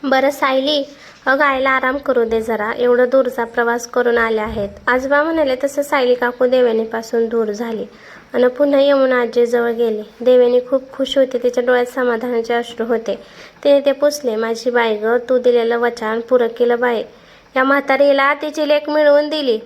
बरं सायली, अगं आईला आराम करू दे जरा. एवढं दूरचा प्रवास करून आले आहेत. आजोबा म्हणाले तसं सायली काकू देवयानीपासून दूर झाली आणि पुन्हा यमुना आजीजवळ गेली. देवयानी खूप खुश होती. तिच्या डोळ्यात समाधानाचे अश्रू होते. तिने ते पुसले. माझी बाई गं, तू दिलेलं वचन पुरं केलं बाई. या म्हातारीला तिची लेक मिळवून दिली.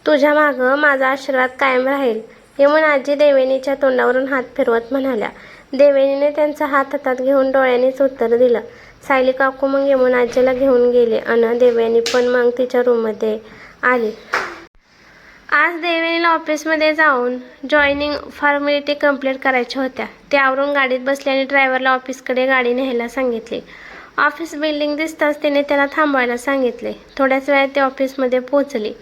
तुझ्या मागं माझा आशीर्वाद कायम राहील. यमुना आजी देवयानीच्या तोंडावरून हात फिरवत म्हणाल्या. देवयानीने त्यांचा हात हातात घेऊन डोळ्यांनीच उत्तर दिलं. सायली काकू मग यमुना आजीला घेऊन गेली आणि देवयानी पण मग तिच्या रूममध्ये आली. आज देवयानीला ऑफिसमध्ये जाऊन जॉईनिंग फॉर्मॅलिटी कंप्लीट करायच्या होत्या. ती आवरून गाडीत बसली आणि ड्रायव्हरला ऑफिसकडे गाडी न्यायला सांगितली. ऑफिस बिल्डिंग दिसताच तिने त्याला थांबवायला सांगितले. थोड्याच वेळात ती ऑफिसमध्ये पोहोचली.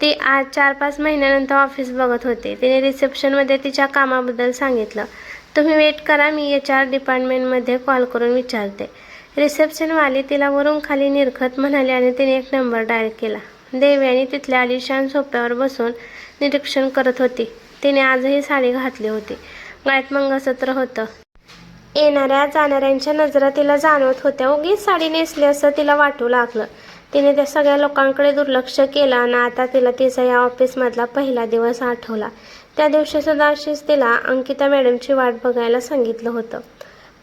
ती आज 4-5 महिन्यानंतर ऑफिस बघत होते. तिने रिसेप्शनमध्ये तिच्या कामाबद्दल सांगितलं. तुम्ही वेट करा, मी HR डिपार्टमेंटमध्ये कॉल करून विचारते. रिसेप्शनवाली तिला वरून खाली निरखत म्हणाली आणि तिने एक नंबर डायल केला. देवयानी तिथल्या आलिशान सोफ्यावर बसून निरीक्षण करत होती. तिने आजही साडी घातली होती. गळ्यात मंगळसूत्र होतं. येणाऱ्या जाणाऱ्यांच्या नजरा तिला जाणवत होत्या. उगीच साडी नेसली असं तिला वाटू लागलं. तिने त्या सगळ्या लोकांकडे दुर्लक्ष केलं आणि आता तिला तिचा या ऑफिसमधला पहिला दिवस आठवला. त्या दिवशीसुद्धा अशीच तिला अंकिता मॅडमची वाट बघायला सांगितलं होतं.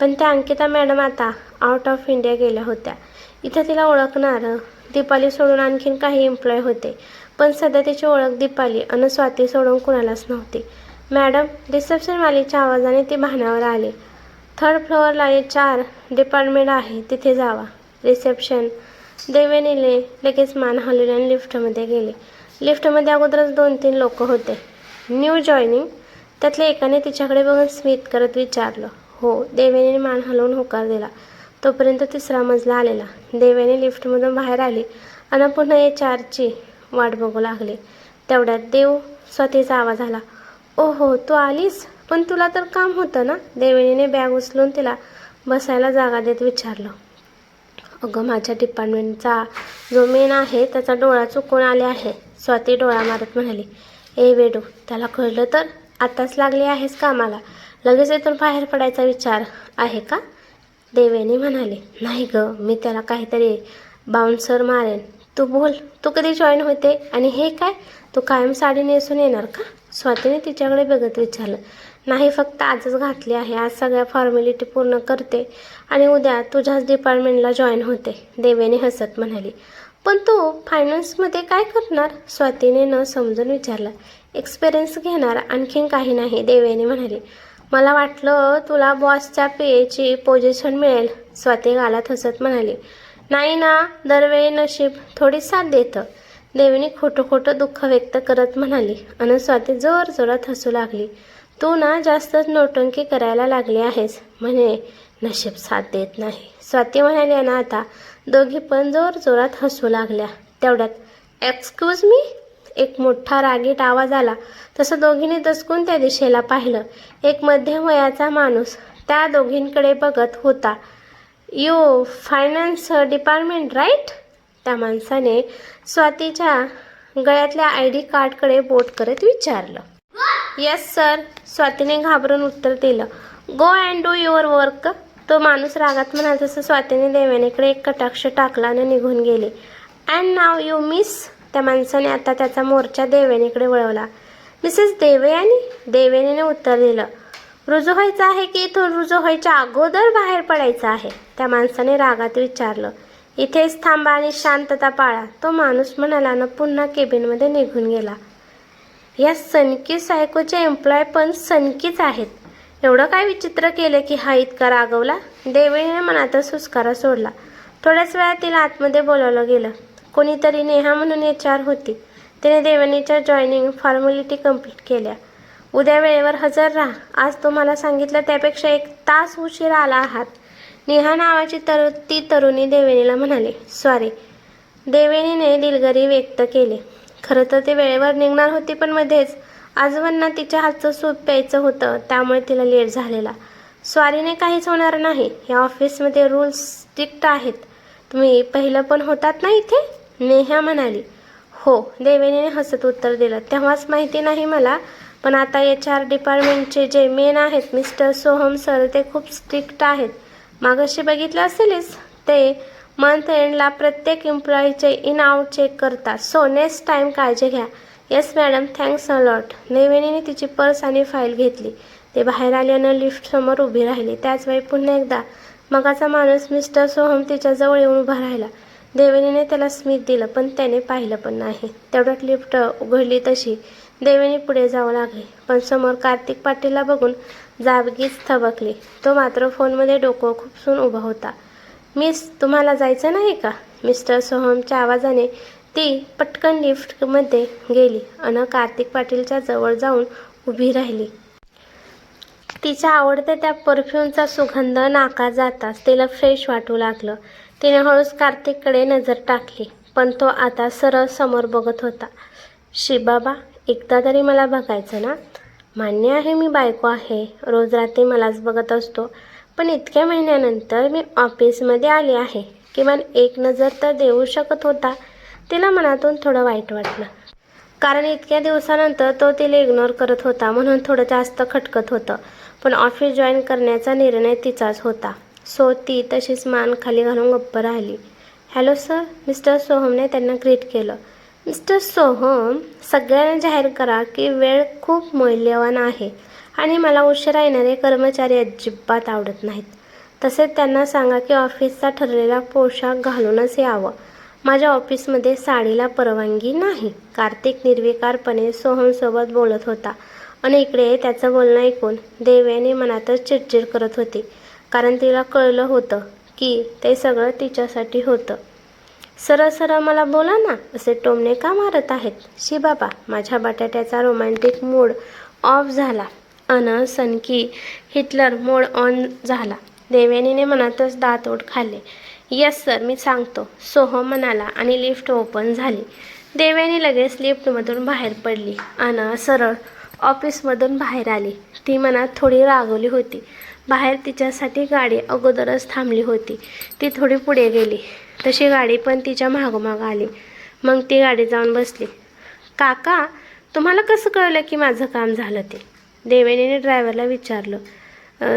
पण त्या अंकिता मॅडम आता आउट ऑफ इंडिया गेल्या होत्या. इथं तिला ओळखणारं दीपाली सोडून आणखीन काही एम्प्लॉय होते. पण सध्या तिची ओळख दीपाली आणि स्वाती सोडून कुणालाच नव्हती. मॅडम, रिसेप्शनवालीच्या आवाजाने ती भानावर आली. 3rd फ्लोअरला HR डिपार्टमेंट आहे, तिथे जावा. रिसेप्शन. देवयानीने लगेच मान हलवली आणि लिफ्टमध्ये गेली. लिफ्टमध्ये अगोदरच 2-3 लोक होते. New joining? त्यातल्या एकाने तिच्याकडे बघून स्मित करत विचारलं. हो. देवयानीने मान हलवून होकार दिला. तोपर्यंत 3रा मजला आलेला. देवयानी लिफ्टमधून बाहेर आली आणि पुन्हा HRची वाट बघू लागली. तेवढ्यात देव, स्वातीचा आवाज आला. ओहो, तू आलीस? पण तुला तर काम होतं ना? देवयानीने बॅग उचलून तिला बसायला जागा देत विचारलं. अगं, माझ्या डिपार्टमेंटचा जो मेन आहे त्याचा डोळा चुकून आले आहे, स्वाती डोळा मारत म्हणाली. ए वेडू, त्याला कळलं तर? आताच लागली आहेस कामाला, लगेच इथून बाहेर पडायचा विचार आहे का? देवयानी म्हणाली. नाही गं, मी त्याला काहीतरी बाउन्सर मारेन. तू बोल, तू कधी जॉईन होते आणि हे काय, तू कायम साडी नेसून येणार का? स्वातीने तिच्याकडे बघत विचारलं. नाही, फक्त आजच घातली आहे. आज सगळ्या फॉर्मॅलिटी पूर्ण करते आणि उद्या तुझ्याच डिपार्टमेंटला जॉईन होते, देवयानी हसत म्हणाली. पण तू फायनान्समध्ये काय करणार? स्वातीने न समजून विचारलं. एक्सपिरियन्स घेणार, आणखीन काही नाही, देवयानी म्हणाली. मला वाटलं तुला बॉसच्या PAची पोझिशन मिळेल, स्वाती गालात हसत म्हणाली. नाही ना, दरवेळी नशीब थोडी साथ देतं, देवयानी खोटं खोटं दुःख व्यक्त करत म्हणाली आणि स्वाती जोरजोरात हसू लागली. तू ना जास्तच नौटंकी करायला लागली आहेस, म्हणे नशीब साथ देत नाही, स्वाती म्हणाली. आणि आता दोघी पण जोरजोरात हसू लागल्या. तेवढ्यात एक्सक्यूज मी, एक मोठा रागीट आवाज आला. तसं दोघींनी दचकून त्या दिशेला पाहिलं. एक मध्यम वयाचा माणूस त्या दोघींकडे बघत होता. You finance department right? त्या माणसाने स्वातीच्या गळ्यातल्या ID कार्डकडे बोट करत विचारलं. येस सर, स्वातीने घाबरून उत्तर दिलं. Go and do your work, तो माणूस रागात म्हणाला. तसं स्वातीने देवयानीकडे एक कटाक्ष टाकला आणि निघून गेली. अँड नाव यू मिस, त्या माणसाने आता त्याचा मोर्चा देवयानीकडे वळवला. मिसेस देवयानी, देवयानीने उत्तर दिलं. रुजू व्हायचं आहे की इथून रुजू व्हायच्या अगोदर बाहेर पडायचं आहे? त्या माणसाने रागात विचारलं. इथेच थांबा आणि शांतता पाळा, तो माणूस म्हणाला आणि पुन्हा केबिनमध्ये निघून गेला. या सनकी सायकोचे एम्प्लॉय पण सनकीच आहेत. एवढं काय विचित्र केलं की हा इतका रागवला? देवयानीने मनातच सुस्कारा सोडला. थोड्याच वेळात तिला आतमध्ये बोलावलं गेलं. कोणीतरी नेहा म्हणून HR होती. तिने देवयानीच्या जॉईनिंग फॉर्मॅलिटी कंप्लीट केल्या. उद्या वेळेवर हजर राहा. आज तुम्हाला सांगितलं त्यापेक्षा 1 तास उशीर आला आहात, नेहा नावाची ती तरुणी देवयानीला म्हणाली. सॉरी, देवयानीने दिलगिरी व्यक्त केली. खरं तर ती वेळेवर निघणार होती, पण मध्येच आजोबांना तिच्या हातचं सूप प्यायचं होतं, त्यामुळे तिला लेट झालेला. सॉरीने काहीच होणार नाही, या ऑफिसमध्ये रूल्स स्ट्रिक्ट आहेत. तुम्ही पहिलं पण होतात ना इथे? नेहा म्हणाली. हो, देवयानीने हसत उत्तर दिलं. तेव्हाच माहिती नाही मला, पण आता HR डिपार्टमेंटचे जे मेन आहेत मिस्टर सोहम सर, ते खूप स्ट्रिक्ट आहेत. मागाशी बघितलं असेलच, ते मंथ एंडला प्रत्येक एम्प्लॉईचे इन आउट चेक करतात. सो नेक्स्ट टाईम काळजी घ्या. Yes madam, thanks a lot. देवयानीने तिची पर्स आणि फाईल घेतली. ते बाहेर आली आणि लिफ्टसमोर उभी राहिली. त्याच वेळी पुन्हा एकदा मगाचा माणूस मिस्टर सोहम तिच्याजवळ येऊन उभा राहिला. देवयानीने त्याला स्मित दिलं, पण त्याने पाहिलं पण नाही. तेवढ्यात लिफ्ट उघडली तशी देवयानी पुढे जाऊ लागली, पण समोर कार्तिक पाटीलला बघून जागीच थबकली. तो मात्र फोनमध्ये डोकं खुपसून उभा होता. मिस, तुम्हाला जायचं नाही का? मिस्टर सोहमच्या आवाजाने ती पटकन लिफ्टमध्ये गेली आणि कार्तिक पाटीलच्या जवळ जाऊन उभी राहिली. तिच्या आवडत्या त्या परफ्यूमचा सुगंध नाकात जाताच तिला फ्रेश वाटू लागलं. तिने हळूच कार्तिककडे नजर टाकली, पण तो आता सरळ समोर बघत होता. शिबाबा, एकदा तरी मला बघायचं ना? मान्य आहे मी बायको आहे, रोज रात्री मलाच बघत असतो, पण इतक्या महिन्यानंतर मी ऑफिसमध्ये आली आहे. किमान एक नजर तर देऊ शकत होता. तिला मनातून थोडं वाईट वाटलं, कारण इतक्या दिवसानंतर तो तिला इग्नोर करत होता म्हणून थोडं जास्त खटकत होतं. पण ऑफिस जॉईन करण्याचा निर्णय तिचाच होता. सो ती तशीच मान खाली घालून गप्प राहिली. हॅलो सर, मिस्टर सोहमने त्यांना ग्रीट केलं. मिस्टर सोहम, सगळ्यांना जाहीर करा की वेळ खूप मौल्यवान आहे आणि मला उशिरा येणारे कर्मचारी अजिबात आवडत नाहीत. तसेच त्यांना सांगा की ऑफिसचा ठरलेला पोशाख घालूनच यावं. माझ्या ऑफिसमध्ये साडीला परवानगी नाही. कार्तिक निर्विकारपणे सोहमसोबत बोलत होता आणि इकडे त्याचं बोलणं ऐकून देवयानी मनातच चिडचिड करत होती, कारण तिला कळलं होतं की ते सगळं तिच्यासाठी होतं. सरळ सरळ मला बोला ना, असे टोमणे का मारत आहेत? शिबाबा, माझ्या बटाट्याचा रोमॅन्टिक मूड ऑफ झाला अन सनकी हिटलर मोड ऑन झाला. देवयानीने मनातच दातओठ खाल्ले. येस सर, मी सांगतो, सोहम म्हणाला आणि लिफ्ट ओपन झाली. देवयानी लगेच लिफ्टमधून बाहेर पडली आणि सरळ ऑफिसमधून बाहेर आली. ती मनात थोडी रागवली होती. बाहेर तिच्यासाठी गाडी अगोदरच थांबली होती. ती थोडी पुढे गेली तशी गाडी पण तिच्या मागोमाग आली. मग ती गाडी जाऊन बसली. काका, तुम्हाला कसं कळलं की माझं काम झालं ते? देवयानीने ड्रायव्हरला विचारलं.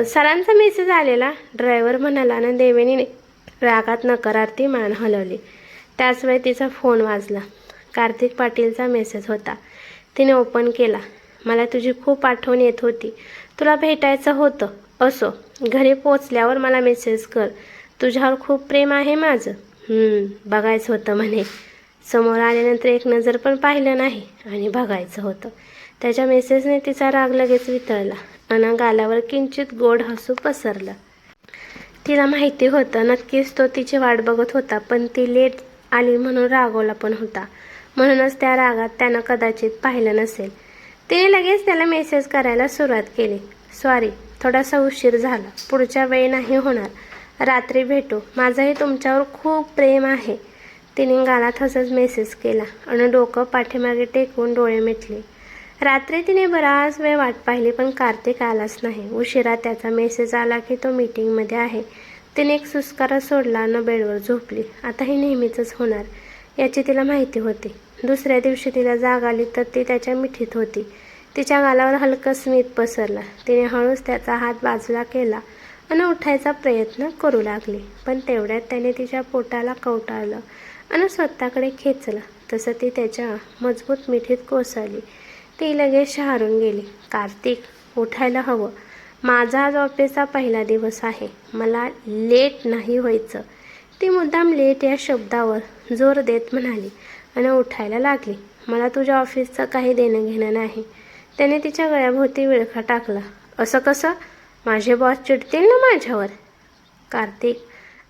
सरांचा मेसेज आलेला, ड्रायव्हर म्हणाला आणि देवयानीने रागात नकारार्थी मान हलवली. त्याच वेळी तिचा फोन वाजला. कार्तिक पाटीलचा मेसेज होता. तिने ओपन केला. मला तुझी खूप आठवण येत होती. तुला भेटायचं होतं. असो, घरी पोचल्यावर मला मेसेज कर. तुझ्यावर खूप प्रेम आहे माझं. बघायचं होतं म्हणे. समोर आल्यानंतर एक नजर पण पाहिलं नाही आणि बघायचं होतं. त्याच्या मेसेजने तिचा राग लगेच वितळला आणि गालावर किंचित गोड हसू पसरलं. तिला माहिती होतं नक्कीच तो तिची वाट बघत होता, पण ती लेट आली म्हणून रागवला पण होता. म्हणूनच त्या रागात त्यानं कदाचित पाहिलं नसेल. तिने लगेच त्याला मेसेज करायला सुरुवात केली. सॉरी, थोडासा उशीर झाला. पुढच्या वेळी नाही होणार. रात्री भेटू. माझंही तुमच्यावर खूप प्रेम आहे. तिने गालात हसत मेसेज केला आणि डोकं पाठीमागे टेकवून डोळे मिटले. रात्री तिने बराच वेळ वाट पाहिली, पण कार्तिक आलाच नाही. उशिरा त्याचा मेसेज आला की तो मीटिंगमध्ये आहे. तिने एक सुस्कारा सोडला आणि बेडवर झोपली. आता हे नेहमीचंच होणार याची तिला माहिती होती. दुसऱ्या दिवशी तिला जाग आली तर ती त्याच्या मिठीत होती. तिच्या गालावर हलकं स्मित पसरलं. तिने हळूच त्याचा हात बाजूला केला आणि उठायचा प्रयत्न करू लागली, पण तेवढ्यात त्याने तिच्या पोटाला कवटाळलं आणि स्वतःकडे खेचलं. तसं ती त्याच्या मजबूत मिठीत कोसळली. ती लगेच शहारून गेली. कार्तिक, उठायला हवं. माझा आज ऑफिसचा पहिला दिवस आहे. मला लेट नाही व्हायचं. ती मुद्दाम लेट या शब्दावर जोर देत म्हणाली आणि उठायला लागली. मला तुझ्या ऑफिसचं काही देणं घेणं नाही. त्याने तिच्या गळ्याभोवती विळखा टाकला. असं कसं? माझे बॉस चिडतील ना माझ्यावर? कार्तिक,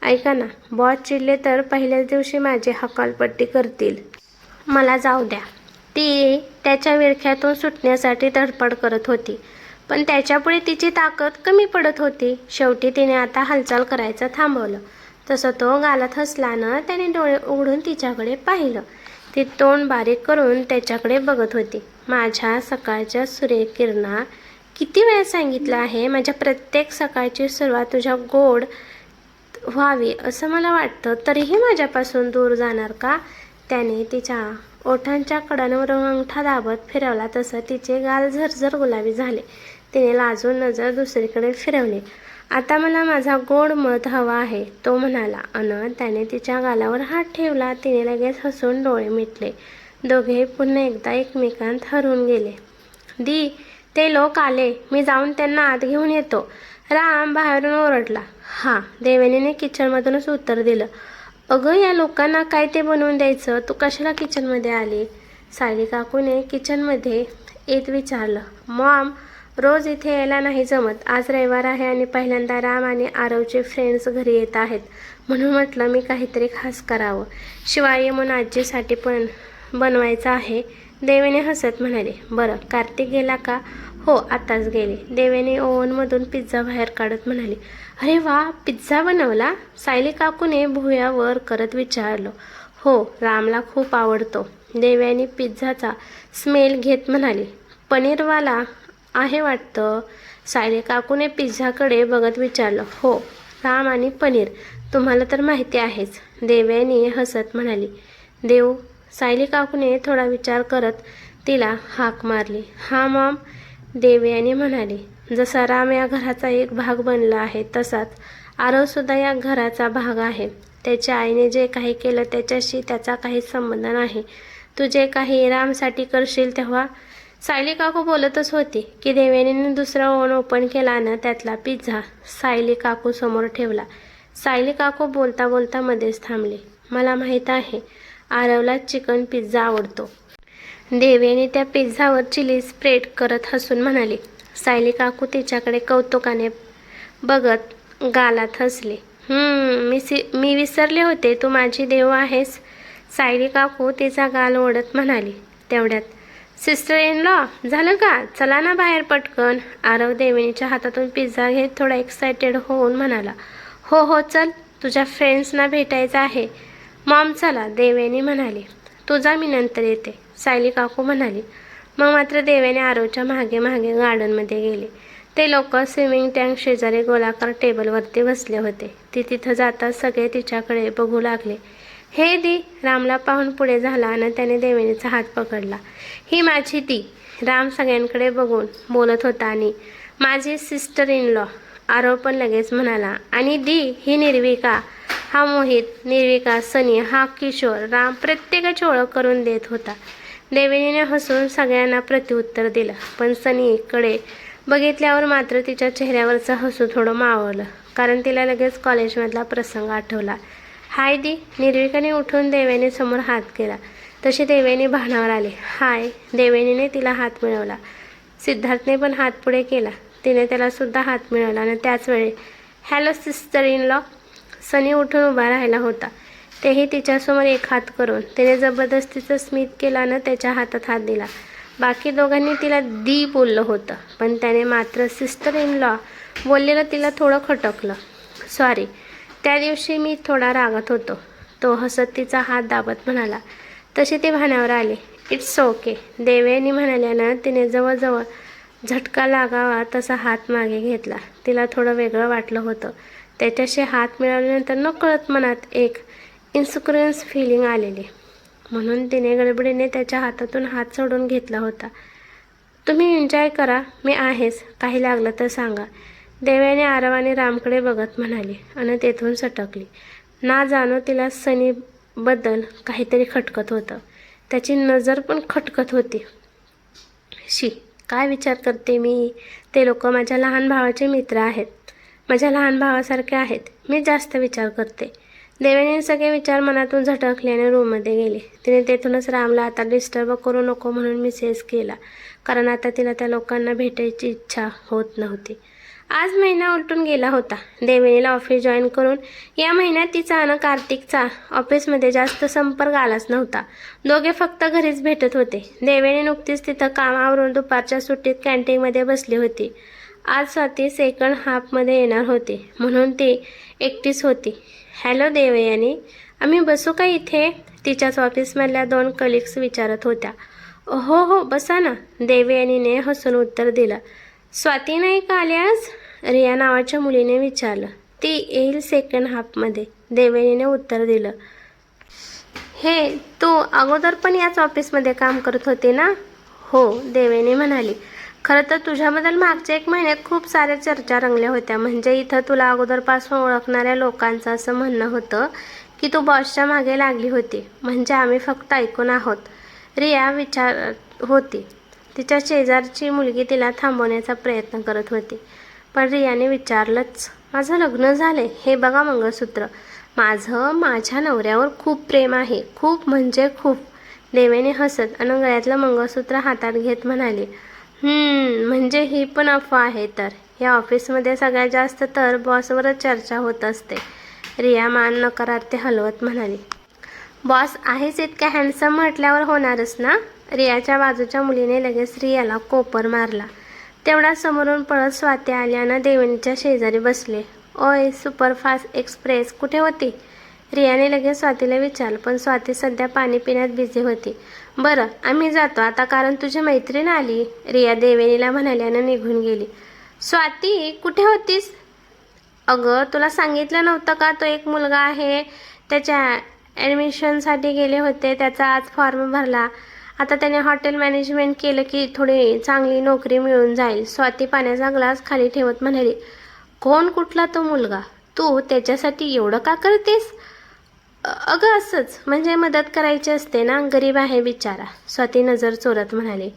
ऐका ना, बॉस चिडले तर पहिल्याच दिवशी माझी हकालपट्टी करतील. मला जाऊ द्या. ती त्याच्या विळख्यातून सुटण्यासाठी धडपड करत होती, पण त्याच्यापुढे तिची ताकद कमी पडत होती. शेवटी तिने आता हालचाल करायचं थांबवलं. तसं तो गालात हसल्यानं त्याने डोळे उघडून तिच्याकडे पाहिलं. ती तोंड बारीक करून त्याच्याकडे बघत होती. माझ्या सकाळच्या सुरेख किरणा, किती वेळा सांगितलं आहे, माझ्या प्रत्येक सकाळची सुरुवात तुझ्या गोड व्हावी असं मला वाटतं, तरीही माझ्यापासून दूर जाणार का? त्याने तिच्या ओठांच्या कडांवर अंगठा दाबत फिरवला तसं तिचे गाल झरझर गुलाबी झाले. तिने लाजून नजर दुसरीकडे फिरवली आता मला माझा गोड मध हवा आहे, तो म्हणाला अन त्याने तिच्या गालावर हात ठेवला. तिने लगेच हसून डोळे मिटले. दोघे पुन्हा एकदा एकमेकांत हरवून गेले. दी, ते लोक आले, मी जाऊन त्यांना आत घेऊन येतो, राम बाहेरून ओरडला. हां, देवयानीने किचनमधूनच उत्तर दिलं. अगं, या लोकांना काय ते बनवून द्यायचं, तू कशाला किचनमध्ये आली? सायली काकूने किचनमध्ये येत विचारलं. मॉम, रोज इथे यायला नाही जमत, आज रविवार आहे आणि पहिल्यांदा राम आणि आरवचे फ्रेंड्स घरी येत आहेत, म्हणून म्हटलं मी काहीतरी खास करावं. शिवाय यमुन आजीसाठी पण बनवायचं आहे. देवेने हसत म्हणाले. बरं, कार्तिक गेला का? हो, आताच गेले. देवेने ओव्हनमधून पिझ्झा बाहेर काढत म्हणाली. अरे वा, पिझ्झा बनवला? सायली काकूने भुवया वर करत विचारलं. हो, रामला खूप आवडतो. देवयानी पिझ्झाचा स्मेल घेत म्हणाली. पनीरवाला आहे वाटतं? सायली काकूने पिझ्झाकडे बघत विचारलं. हो, राम आणि पनीर, तुम्हाला तर माहिती आहेच. देवयानी हसत म्हणाली. देव, सायली काकूने थोडा विचार करत तिला हाक मारली. हा मॉम, देवयानी म्हणाली. जसा राम या घराचा एक भाग बनला आहे तसाच आरवसुद्धा या घराचा भाग आहे. त्याच्या आईने जे काही केलं त्याच्याशी त्याचा काही संबंध नाही. तू जे काही रामसाठी करशील तेव्हा. सायली काकू बोलतच होती की देवयानीने दुसरा ओव्हन ओपन केला आणि त्यातला पिझ्झा सायली काकू समोर ठेवला. सायली काकू बोलता बोलता मध्येच थांबली. मला माहीत आहे, आरवला चिकन पिझ्झा आवडतो. देवयानी त्या पिझ्झावर चिली स्प्रेड करत हसून म्हणाली. सायली काकू तिच्याकडे कौतुकाने बघत गालात हसली. मी विसरले होते, तू माझी देव आहेस. सायली काकू तिचा गाल ओढत म्हणाली. तेवढ्यात सिस्टर इन लॉ, झालं का? चला ना बाहेर पटकन. आरव देवयानीच्या हातातून पिझ्झा घेत थोडा एक्सायटेड होऊन म्हणाला. हो हो, चल, तुझ्या फ्रेंड्सना भेटायचं आहे. मॉम चला, देवयानी म्हणाली. तुझा मी नंतर येते, सायली काकू म्हणाली. मग मात्र देवयानी आरवच्या मागे मागे गार्डनमध्ये गेले. ते लोक स्विमिंग टँक शेजारी गोलाकार टेबलवरती बसले होते. ती तिथं जाताच सगळे तिच्याकडे बघू लागले. हे दी, रामला पाहून पुढे झाला आणि त्याने देवयानीचा हात पकडला. ही माझी दी, राम सगळ्यांकडे बघून बोलत होता. आणि माझी सिस्टर इन लॉ, आरव पण लगेच म्हणाला. आणि दी, ही निर्विका, हा मोहित, निर्विका, सनी, हा किशोर. राम प्रत्येकाची ओळख करून देत होता. देवयानीने हसून सगळ्यांना प्रत्युत्तर दिलं, पण सनीकडे बघितल्यावर मात्र तिच्या चेहऱ्यावरचं हसू थोडं मावळलं, कारण तिला लगेच कॉलेजमधला प्रसंग आठवला. हाय दी, निर्विकाने उठून देवयानी समोर हात केला. तशी देवयानी भानावर आली. हाय. देवयानीने तिला हात मिळवला. सिद्धार्थने पण हात पुढे केला. तिने त्याला सुद्धा हात मिळवला आणि त्याच वेळी हॅलो सिस्टर इन लॉ. सनी उठून उभा राहिला होता, तेही तिच्यासमोर एक हात करून. तिने जबरदस्तीचं स्मित केलं आणि त्याच्या हातात हात दिला. बाकी दोघांनी तिला दी बोललं होतं, पण त्याने मात्र सिस्टर इन लॉ बोललेलं तिला थोडं खटकलं. सॉरी, त्या दिवशी मी थोडा रागात होतो, तो हसत तिचा हात दाबत म्हणाला. तशी ती भानावर आली. इट्स ओके, देवयानी म्हणाल्यानं तिने जवळजवळ झटका लागावा तसा हात मागे घेतला. तिला थोडं वेगळं वाटलं होतं. त्याच्याशी हात मिळवल्यानंतर नकळत मनात एक इन्सिक्युरन्स फिलिंग आलेली, म्हणून तिने गडबडीने त्याच्या हातातून हात सोडून घेतला होता. तुम्ही एन्जॉय करा, मी आहेच, काही लागलं तर सांगा, देवयानी आरव आणि रामकडे बघत म्हणाली आणि तेथून सटकली. ना जाणो तिला सनीबद्दल काहीतरी खटकत होतं. त्याची नजर पण खटकत होती. शी, काय विचार करते मी? ते लोक माझ्या लहान भावाचे मित्र आहेत, माझ्या लहान भावासारखे आहेत. मी जास्त विचार करते. देवयानीने सगळे विचार मनातून झटकल्याने रूममध्ये गेली. तिने तेथूनच रामला आता डिस्टर्ब करू नको म्हणून मेसेज केला, कारण आता तिला त्या लोकांना भेटायची इच्छा होत नव्हती. आज महिना उलटून गेला होता देवयानीला ऑफिस जॉईन करून. या महिन्यात तिचा आणि कार्तिकचा ऑफिसमध्ये जास्त संपर्क आलाच नव्हता. दोघे फक्त घरीच भेटत होते. देवयानी नुकतीच तिथं कामावरून दुपारच्या सुट्टीत कॅन्टीनमध्ये बसली होती. आज स्वाती सेकंड हाफमध्ये येणार होती, म्हणून ती एकटीच होती. हॅलो देवयानी, आम्ही बसू का इथे? तिच्याच ऑफिसमधल्या 2 कलिग्स विचारत होत्या. हो हो, बसा ना, देवयानीने हसून उत्तर दिलं. स्वाती नाही का आली आज? रिया नावाच्या मुलीने विचारलं. ती येईल सेकंड हाफमध्ये, देवयानीने उत्तर दिलं. हे, तू अगोदर पण याच ऑफिसमध्ये काम करत होते ना? हो, देवयानी म्हणाली. खरं तर तुझ्याबद्दल मागच्या 1 महिन्यात खूप साऱ्या चर्चा रंगल्या होत्या. म्हणजे इथं तुला अगोदरपासून ओळखणाऱ्या लोकांचं असं म्हणणं होतं की तू बॉसच्या मागे लागली होती. म्हणजे आम्ही फक्त ऐकून आहोत. रिया विचारत होती. तिच्या शेजारची मुलगी तिला थांबवण्याचा प्रयत्न करत होती. पण रियाने विचारलंच, माझं लग्न झालंय, हे बघा मंगळसूत्र. माझ्या नवऱ्यावर खूप प्रेम आहे, खूप म्हणजे खूप. देवेने हसत आणि गळ्यातलं मंगळसूत्र हातात घेत म्हणाली, म्हणजे ही पण अफवा आहे तर. या ऑफिसमध्ये सगळ्यात जास्त तर बॉसवरच चर्चा होत असते. रिया मान नकारार्थी हलवत म्हणाली, बॉस आहेच इतक्या हँडसम म्हटल्यावर होणारच ना. रियाच्या बाजूच्या मुलीने लगेच रियाला कोपर मारला. तेवढा समोरून पळत स्वाती आल्यानं देवेनीच्या शेजारी बसले. ओय, सुपरफास्ट एक्सप्रेस कुठे होती? रियाने लगेच स्वातीला विचारलं, पण स्वाती सध्या पाणी पिण्यात बिझी होती. बरं, आम्ही जातो आता कारण तुझी मैत्रीण आली, रिया देवेनीला म्हणाल्यानं निघून गेली. स्वाती, कुठे होतीस? अगं, तुला सांगितलं नव्हतं का, तो एक मुलगा आहे, त्याच्या ॲडमिशनसाठी गेले होते, त्याचा आज फॉर्म भरला. आता त्याने हॉटेल मॅनेजमेंट केलं की थोडी चांगली नोकरी मिळून जाईल. स्वाती पाण्याचा ग्लास खाली ठेवत म्हणाली. कोण, कुठला तो मुलगा? तू त्याच्यासाठी एवढं का करतेस? अगं असंच, म्हणजे मदत करायची असते ना, गरीब आहे बिचारा, स्वाती नजर चोरत म्हणाली.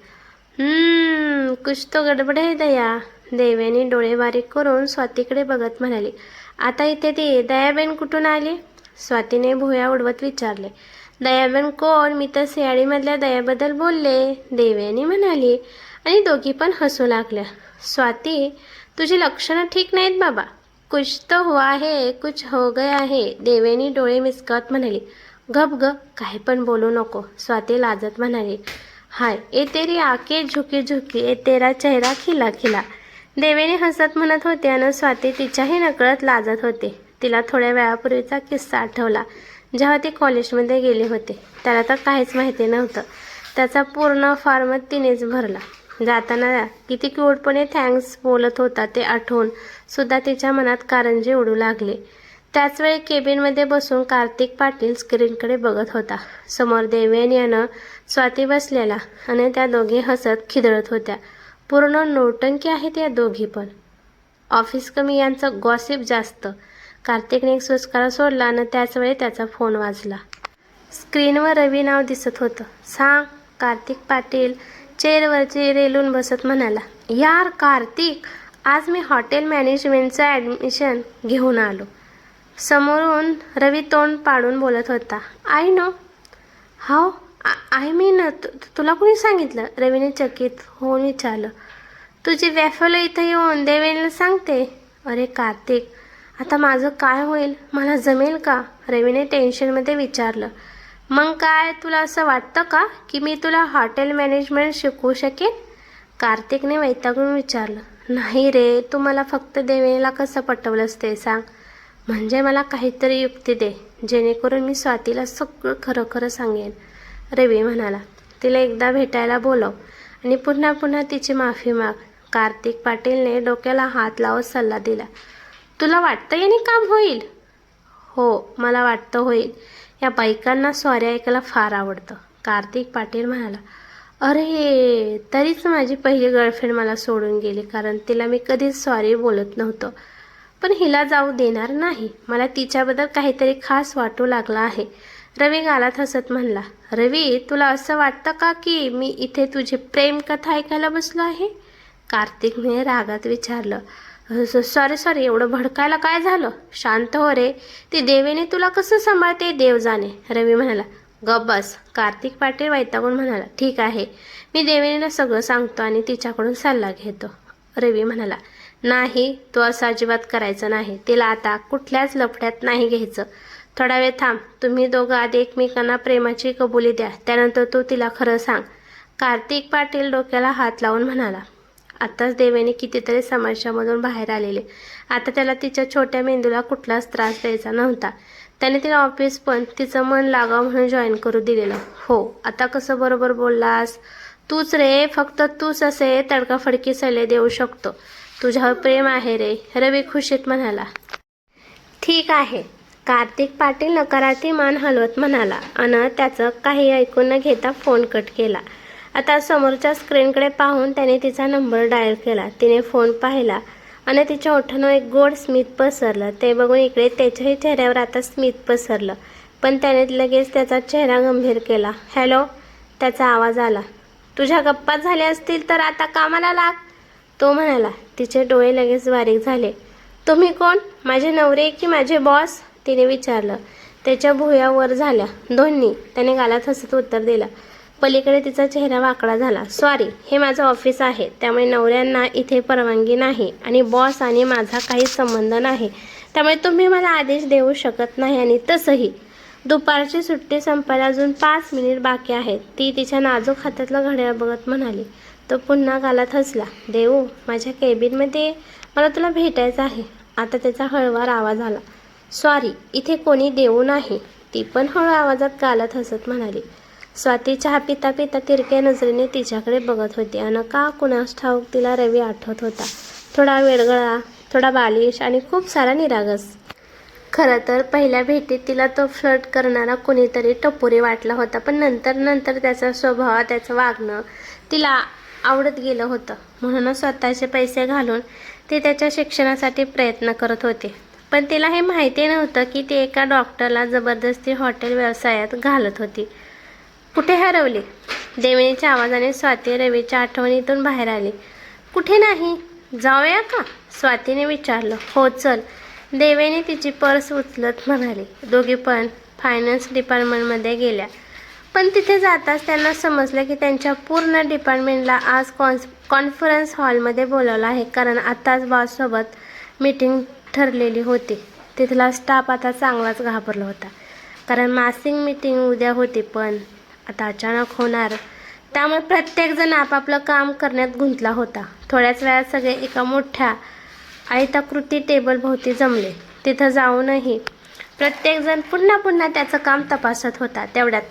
कुछ तो गडबड है दया, देव्याने डोळे बारीक करून स्वातीकडे बघत म्हणाली. आता इथे ती दयाबेन कुठून आली? स्वातीने भुया उडवत विचारले. दयाबेन कोण? मी तर सियाळीमधल्या दयाबद्दल बोलले, देव्यानी म्हणाली आणि दोघी पण हसू लागल्या. स्वाती, तुझी लक्षणं ठीक नाहीत बाबा. कुछ तो हुआ है, कुछ हो गया है, देवेनी डोळे मिचकावत म्हणाली. गप ग, काही पण बोलू नको, स्वाती लाजत म्हणाली. हाय, ए तेरी आके झुकी झुकी, ए तेरा चेहरा खिला खिला, देवेनी हसत म्हणत होते आणि स्वाती तिच्याही नकळत लाजत होते. तिला थोड्या वेळापूर्वीचा किस्सा आठवला, जेव्हा ती कॉलेजमध्ये गेले होते. त्याला तर काहीच माहिती नव्हतं. त्याचा पूर्ण फॉर्म तिनेच भरला. जाताना किती क्यूटपणे थँक्स बोलत होता ते आठवून सुद्धा तिच्या मनात कारंजे उडू लागले. त्याचवेळी केबिनमध्ये बसून कार्तिक पाटील स्क्रीनकडे बघत होता. समोर देवेनी आणि स्वाती बसलेला आणि त्या दोघी हसत खिदळत होत्या. पूर्ण नौटंकी आहेत या दोघी पण. ऑफिस कमी, यांचं गॉसिप जास्त. कार्तिकने एक सुस्कारा सोडला आणि त्याचवेळी त्याचा फोन वाजला. स्क्रीनवर रवी नाव दिसत होतं. सांग, कार्तिक पाटील चेअरवरची रेलून बसत म्हणाला. यार कार्तिक, आज मी हॉटेल मॅनेजमेंटचं ॲडमिशन घेऊन आलो. समोरून रवी तोंड पाडून बोलत होता. I know, how, I mean, तुला कोणी सांगितलं? रवीने चकित होऊन विचारलं. तुझी वॅफलो इथं येऊन देवेनीला सांगते. अरे कार्तिक, आता माझं काय होईल? मला जमेल का? रवीने टेन्शनमध्ये विचारलं. मग काय, तुला असं वाटतं का की मी तुला हॉटेल मॅनेजमेंट शिकवू शकेन? कार्तिकने वैतागून विचारलं. नाही रे, तू मला फक्त देवेनीला कसं पटवलंस ते सांग. म्हणजे मला काहीतरी युक्ती दे, जेणेकरून मी स्वातीला सगळं खरं खरं सांगेन, रवी म्हणाला. तिला एकदा भेटायला बोलव आणि पुन्हा पुन्हा तिची माफी माग. कार्तिक पाटीलने डोक्याला हात लावत सल्ला दिला. तुला वाटतं याने काम होईल? हो, मला वाटतं होईल. या बायकांना सॉरी ऐकायला फार आवडतं, कार्तिक पाटील म्हणाला. अरे, तरीच माझी पहिली गर्लफ्रेंड मला सोडून गेली, कारण तिला मी कधीच सॉरी बोलत नव्हतं. पण हिला जाऊ देणार नाही. मला तिच्याबद्दल काहीतरी खास वाटू लागला आहे, रवी गालात हसत म्हणला. रवी, तुला असं वाटतं का की मी इथे तुझी प्रेम कथा ऐकायला बसलो आहे? कार्तिकने रागात विचारलं. सॉरी, एवढं भडकायला काय झालं? शांत हो रे, ती देवेने तुला कसं सांभाळते देव जाणे, रवी म्हणाला. गप बस, कार्तिक पाटील वैतागून म्हणाला. ठीक आहे, मी देवेनीला सगळं सांगतो आणि तिच्याकडून सल्ला घेतो, रवी म्हणाला. नाही, तू असं अजिबात करायचं नाही. तिला आता कुठल्याच लफड्यात नाही घ्यायचं. थोडा वेळ थांब, तुम्ही दोघं आधी एकमेकांना प्रेमाची कबुली द्या, त्यानंतर तू तिला खरं सांग, कार्तिक पाटील डोक्याला हात लावून म्हणाला. आत्ताच देवेने कितीतरी समस्यामधून बाहेर आलेले. आता त्याला तिच्या छोट्या मेंदूला कुठलाच त्रास द्यायचा नव्हता. त्याने तिला ऑफिस पण तिचं मन लागावं म्हणून जॉईन करू दिलेलं. हो, आता कसं बरोबर बोललास. तूच रे, फक्त तूच असे तडकाफडकी सल्ले देऊ शकतो. तुझ्यावर प्रेम आहे रे, रवी खुशीत म्हणाला. ठीक आहे, कार्तिक पाटील नकारार्थी मान हलवत म्हणाला आणि त्याचं काही ऐकून न घेता फोन कट केला. आता समोरच्या स्क्रीनकडे पाहून त्याने तिचा नंबर डायल केला. तिने फोन पाहिला आणि तिच्या ओठांवर एक गोड स्मित पसरलं. ते बघून इकडे त्याच्याही चेहऱ्यावर आता स्मित पसरलं, पण त्याने लगेच त्याचा चेहरा गंभीर केला. हॅलो, त्याचा आवाज आला. तुझ्या गप्पा झाल्या असतील तर आता कामाला लाग, तो म्हणाला. तिचे डोळे लगेच बारीक झाले. तुम्ही कोण, माझे नवरे की माझे बॉस, तिने विचारलं. त्याच्या भुवया वर झाल्या. दोन्ही, त्याने गालात हसत उत्तर दिलं. पलीकडे तिचा चेहरा वाकडा झाला. सॉरी, हे माझं ऑफिस आहे, त्यामुळे नवऱ्यांना इथे परवानगी नाही आणि बॉस आणि माझा काही संबंध नाही, त्यामुळे तुम्ही मला आदेश देऊ शकत नाही. आणि तसंही दुपारची सुट्टी संपायला अजून 5 मिनिट बाकी आहेत, ती तिच्या नाजूक हातातलं घड्याळ बघत म्हणाली. तो पुन्हा गालात हसला. देऊ, माझ्या केबिनमध्ये मला तुला भेटायचं आहे. आता त्याचा हळूवार आवाज आला. सॉरी, इथे कोणी देऊ नाही, ती पण हळू आवाजात गालात हसत म्हणाली. स्वाती चहा पिता पिता तिरक्या नजरेने तिच्याकडे बघत होती आणि का कुणास ठाऊक तिला रवी आठवत होता. थोडा वेडगळा, थोडा बालिश आणि खूप सारा निरागस. खरं तर पहिल्या भेटीत तिला तो फ्लर्ट करणारा कोणीतरी टपोरी वाटला होता, पण नंतर त्याचा स्वभाव, त्याचं वागणं तिला आवडत गेलं होतं. म्हणूनच स्वतःचे पैसे घालून ती त्याच्या शिक्षणासाठी प्रयत्न करत होती. पण तिला हे माहिती नव्हतं की ती एका डॉक्टरला जबरदस्ती हॉटेल व्यवसायात घालत होती. कुठे हरवली, देवणीच्या आवाजाने स्वाती रवीच्या आठवणीतून बाहेर आली. कुठे नाही, जाऊया का, स्वातीने विचारलं. हो चल, देवेने तिची पर्स उचलत म्हणाली. दोघी पण फायनान्स डिपार्टमेंटमध्ये गेल्या. पण तिथे जाताच त्यांना समजलं की त्यांच्या पूर्ण डिपार्टमेंटला आज कॉन्फरन्स हॉलमध्ये बोलावलं आहे, कारण आताच बॉससोबत मीटिंग ठरलेली होती. तिथला स्टाफ आता चांगलाच घाबरला होता, कारण मासिक मीटिंग उद्या होती पण आता अचानक होणार, त्यामुळे प्रत्येकजण आपापलं काम करण्यात गुंतला होता. थोड्याच वेळात सगळे एका मोठ्या आयताकृती टेबलभोवती जमले. तिथं जाऊनही प्रत्येकजण पुन्हा त्याचं काम तपासत होता. तेवढ्यात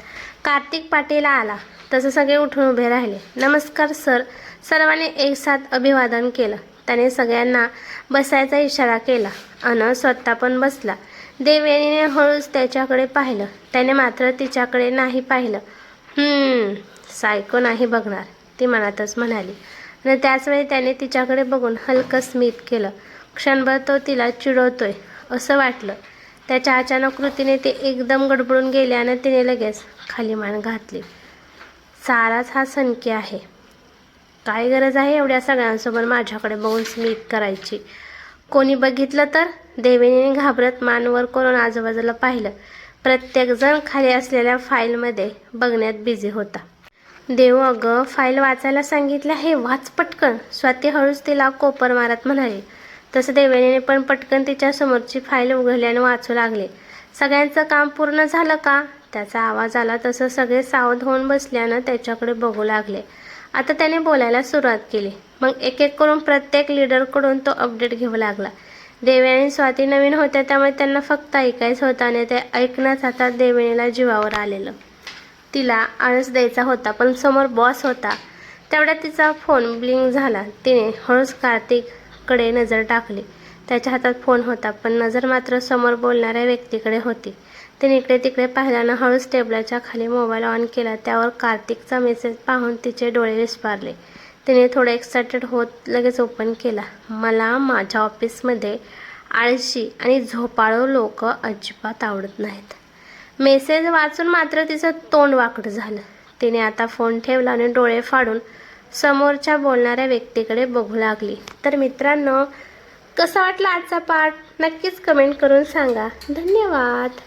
कार्तिक पाटील आला. तसं सगळे उठून उभे राहिले. नमस्कार सर, सर्वांनी एकसाथ अभिवादन केलं. त्याने सगळ्यांना बसायचा इशारा केला आणि स्वतः पण बसला. देवयानीने हळूच त्याच्याकडे पाहिलं. त्याने मात्र तिच्याकडे नाही पाहिलं. सायको नाही बघणार, ती मनातच म्हणाली. आणि त्याचवेळी त्याने तिच्याकडे बघून हलकं स्मित केलं. क्षणभर तो तिला चिडवतोय असं वाटलं. त्याच्या अचानक कृतीने ते एकदम गडबडून गेले आणि तिने लगेच खाली मान घातली. साराच हा सनकी आहे, काय गरज आहे एवढ्या सगळ्यांसमोर माझ्याकडे बघून स्मित करायची, कोणी बघितलं तर, देवेनीने घाबरत मान वर करून आजूबाजूला पाहिलं. प्रत्येकजण खाली असलेल्या फाईलमध्ये बघण्यात बिझी होता. देव, अगं फाईल वाचायला सांगितलं आहे, वाच पटकन, स्वाती हळूच तिला कोपर मारत म्हणाली. तसं देवेनीने पण पटकन तिच्या समोरची फाईल उघडली आणि वाचू लागले. सगळ्यांचं काम पूर्ण झालं का, त्याचा आवाज आला. तसं सगळे सावध होऊन बसल्यानं त्याच्याकडे बघू लागले. आता त्याने बोलायला सुरुवात केली. मग एक एक करून प्रत्येक लीडरकडून तो अपडेट घेऊ लागला. देवी आणि स्वाती नवीन होत्या, त्यामुळे त्यांना फक्त ऐकायचं होतं आणि ते ऐकण्याच आता देवेनीला जीवावर आलेलं. तिला आळस द्यायचा होता, पण समोर बॉस होता. तेवढ्यात तिचा फोन ब्लिंक झाला. तिने हळूच कार्तिककडे नजर टाकली. त्याच्या हातात फोन होता, पण नजर मात्र समोर बोलणाऱ्या व्यक्तीकडे होती. तिने इकडे तिकडे पाहिल्यानं हळूच टेबलाच्या खाली मोबाईल ऑन केला. त्यावर कार्तिकचा मेसेज पाहून तिचे डोळे विस्फारले. तिने थोडं एक्सायटेड होत लगेच ओपन केला. मला माझ्या ऑफिसमध्ये आळशी आणि झोपाळू लोक अजिबात आवडत नाहीत. मेसेज वाचून मात्र तिचं तोंड वाकडं झालं. तिने आता फोन ठेवला आणि डोळे फाडून समोरच्या बोलणाऱ्या व्यक्तीकडे बघू लागली. तर मित्रांनो, कसा वाटला आजचा पाठ नक्कीच कमेंट करून सांगा. धन्यवाद.